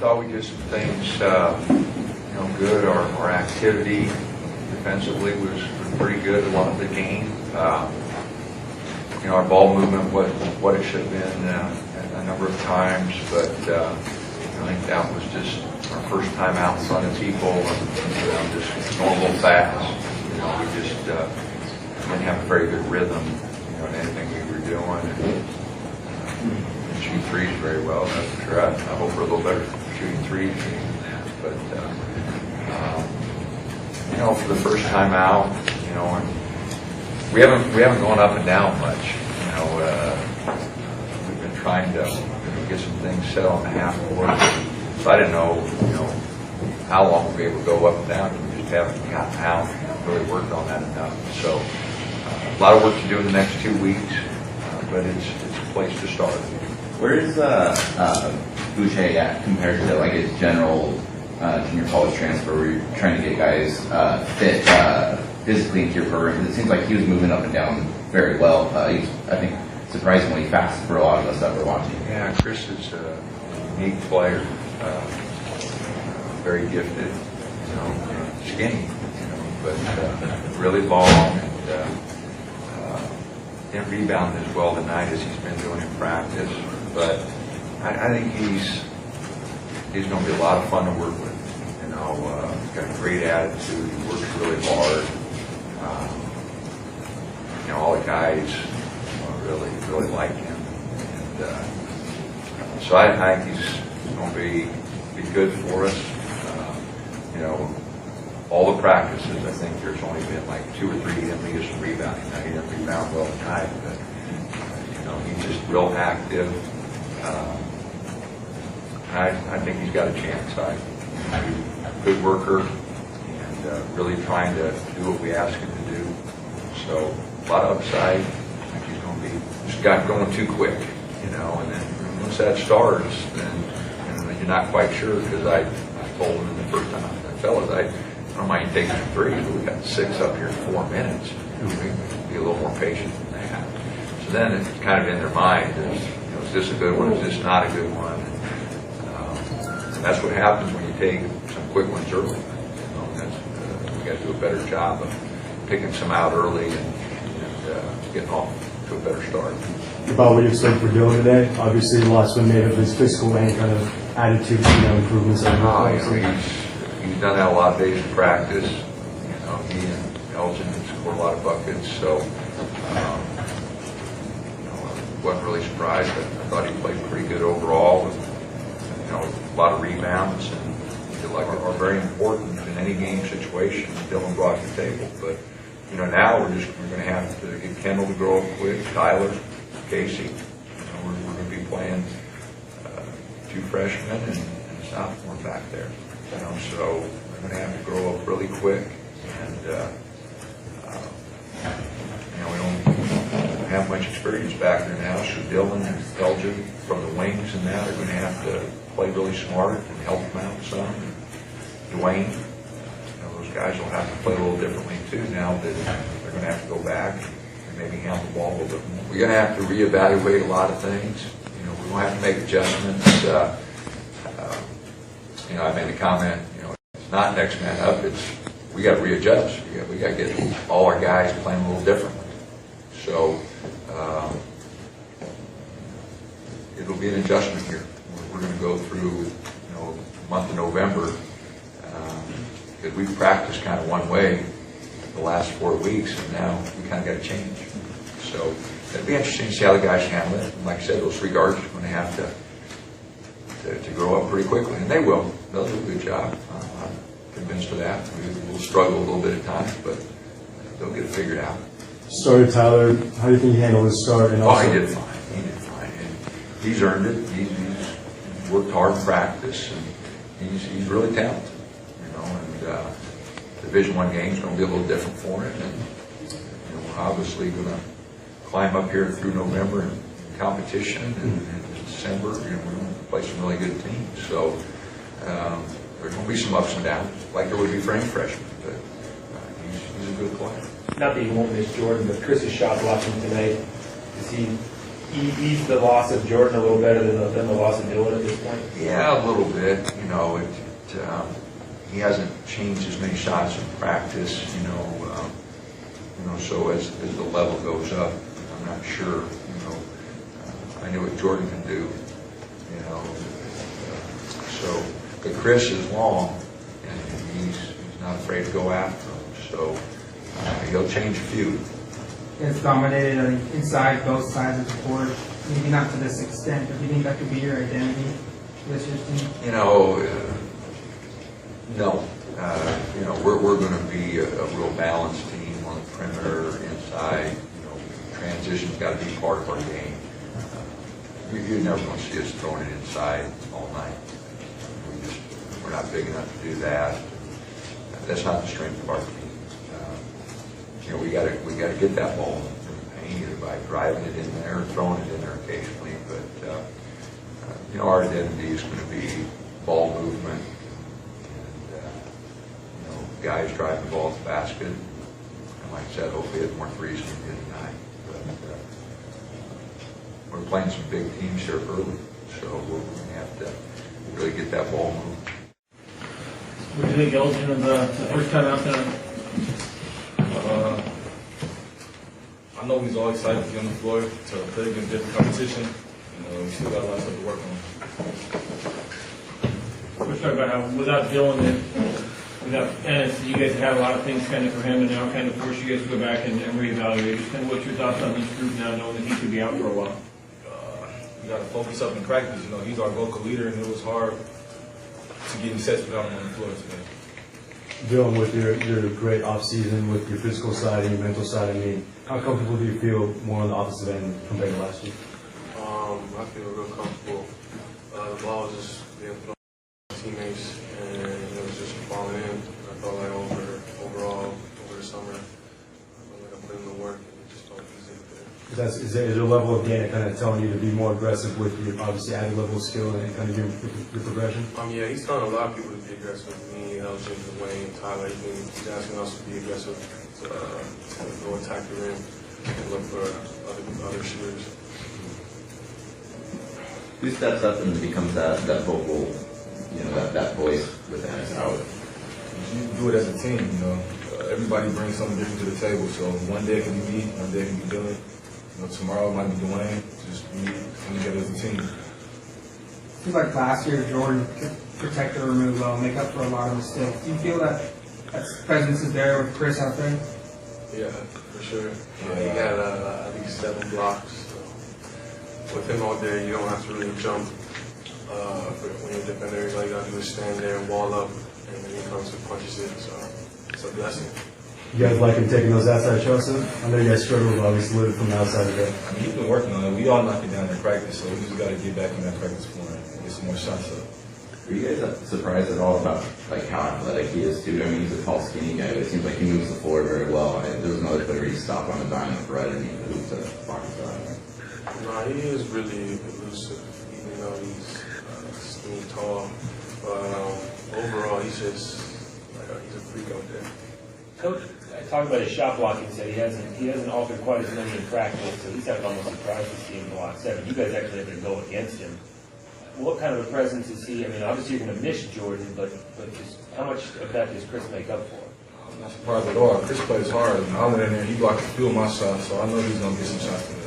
thought we did some things, good. Our activity defensively was pretty good a lot of the game. Our ball movement wasn't what it should have been a number of times, but I think that was just our first time out in front of people and just going a little fast. We just didn't have a very good rhythm, in anything we were doing. And shoot threes very well, that's for sure. I hope we're a little better shooting threes than that. But for the first time out, and we haven't gone up and down much. We've been trying to get some things set on the half court. So I didn't know, how long we'll be able to go up and down. We just haven't gotten out and really worked on that enough. So a lot of work to do in the next 2 weeks, but it's a place to start. Where is Boucher at compared to like his general junior college transfer, where you're trying to get guys fit physically into your program? It seems like he was moving up and down very well. He's, I think, surprisingly fast for a lot of us that we're watching. Yeah, Chris is a unique player, very gifted, and skinny, but really long, and didn't rebound as well tonight as he's been doing in practice. But I think he's going to be a lot of fun to work with. He's got a great attitude. He works really hard. All the guys really like him, and so I think he's going to be good for us. All the practices, I think there's only been like 2 or 3 he didn't lead us in rebounding. Now, he didn't rebound well tonight, but he's just real active. I think he's got a chance. He's a good worker and really trying to do what we ask him to do. So a lot of upside. I think he's going to be just got going too quick, and then once that starts, then you're not quite sure, because I told him in the first time, fellas, I don't mind taking a 3, but we got 6 up here in 4 minutes. We can be a little more patient than that. So then it's kind of in their mind, is this a good one? Is this not a good one? And that's what happens when you take some quick ones early. We got to do a better job of picking some out early and getting off to a better start. About what you said for Dillon today, obviously lots been made of his physical and kind of attitude, improvements. He's done that a lot of days in practice. He and Elgin scored a lot of buckets, so wasn't really surprised. I thought he played pretty good overall, with a lot of rebounds, and are very important in any game situation. Dillon brought to the table, but now we're going to have to get Kendall to grow up quick, Tyler, Casey. We're going to be playing 2 freshmen and a sophomore back there. So we're going to have to grow up really quick, and we don't have much experience back there now. So Dillon and Elgin from the wings and that are going to have to play really smart and help them out some. And Dwayne, those guys will have to play a little differently too now that they're going to have to go back and maybe handle the ball a little bit more. We're going to have to reevaluate a lot of things. We're going to have to make adjustments. I made a comment, it's not next man up, we got to readjust. We got to get all our guys playing a little differently. So it'll be an adjustment here. We're going to go through, the month of November, because we've practiced kind of one way the last 4 weeks, and now we kind of got to change. So it'll be interesting to see how the guys handle it. And like I said, those 3 guards are going to have to grow up pretty quickly, and they will. They'll do a good job. I'm convinced of that. We'll struggle a little bit at times, but they'll get it figured out. Started Tyler. How do you think he handled his start? And also, he did fine. He did fine. And he's earned it. He's worked hard in practice, and he's really talented. And Division I game's going to be a little different for him, and we're obviously going to climb up here through November in competition, and December we're going to play some really good teams. So there's going to be some ups and downs, like there would be for any freshman, but he's a good player. Not that you won't miss Jordan, but Chris's shot blocking tonight, is he ease the loss of Jordan a little better than the loss of Dillon at this point? Yeah, a little bit. He hasn't changed as many shots in practice. So as the level goes up, I'm not sure. I know what Jordan can do. So, but Chris is long, and he's not afraid to go after him. So he'll change a few. It's dominated inside both sides of the court. Maybe not to this extent, but do you think that could be your identity this year's team? No. We're going to be a real balanced team on the perimeter, inside. Transition's got to be part of our game. You're never going to see us throwing it inside all night. We're not big enough to do that. That's not the strength of our team. We got to get that ball in the paint, either by driving it in there or throwing it in there occasionally. But our identity is going to be ball movement, and guys driving the ball at the basket. And like I said, hopefully hit more threes than we did tonight. But we're playing some big teams here early, so we're going to have to really get that ball moved. What do you think, Elgin, of the first time out there? I know he's all excited to be on the floor to play against different competition. We still got a lot of stuff to work on. We're talking about how without Dillon and without Ennis, you guys had a lot of things kind of for him, and now kind of force you guys to go back and reevaluate. Just kind of what's your thoughts on this group now, knowing that he could be out for a while? We got to focus up in practice. He's our vocal leader, and it was hard to get him sets without him on the floor today. Dillon, with your great off-season, with your physical side and your mental side, how comfortable do you feel more on the offensive end compared to last year? I feel real comfortable. The ball was just being put on teammates, and it was just falling in. I felt like overall over the summer, I felt like I put in the work, and it just felt easy. Is there a level of Dana kind of telling you to be more aggressive with your obviously added level of skill and kind of your progression? Yeah, he's telling a lot of people to be aggressive. Me, Elgin, Wayne, Tyler, he's asking us to be aggressive, to go attack the rim and look for other shooters. Who steps up and becomes that vocal, that voice with Ennis out? You do it as a team. Everybody brings something different to the table. So one day it can be me, one day it can be Dillon. Tomorrow it might be Dwayne. Just we come together as a team. Seems like last year Jordan could protect the rim well, make up for a lot of mistakes. Do you feel that presence is there with Chris out there? Yeah, for sure. He had at least 7 blocks. So with him out there, you don't have to really jump. When you're a defender, all you gotta do is stand there and wall up, and then he comes and punches it. So it's a blessing. You guys like him taking those outside shots? I know you guys struggle with obviously living from the outside of that. He's been working on it. We all knock it down in practice, so we just got to get back in that practice floor and get some more shots up. Are you guys surprised at all about how athletic he is too? He's a tall, skinny guy, but it seems like he moves the floor very well. There was another player he stopped on a dime right underneath the hoop to block his shot. No, he is really elusive, even though he's skinny, tall. But overall, he's just he's a freak out there. Coach, talking about his shot blocking, said he hasn't altered quite as many in practice, so he's almost surprised to see him block 7. You guys actually have to go against him. What kind of a presence is he? Obviously you're going to miss Jordan, but just how much of that does Chris make up for? I'm not surprised at all. Chris plays hard. I went in there, he blocked a few of my shots, so I know he's going to get some shots today.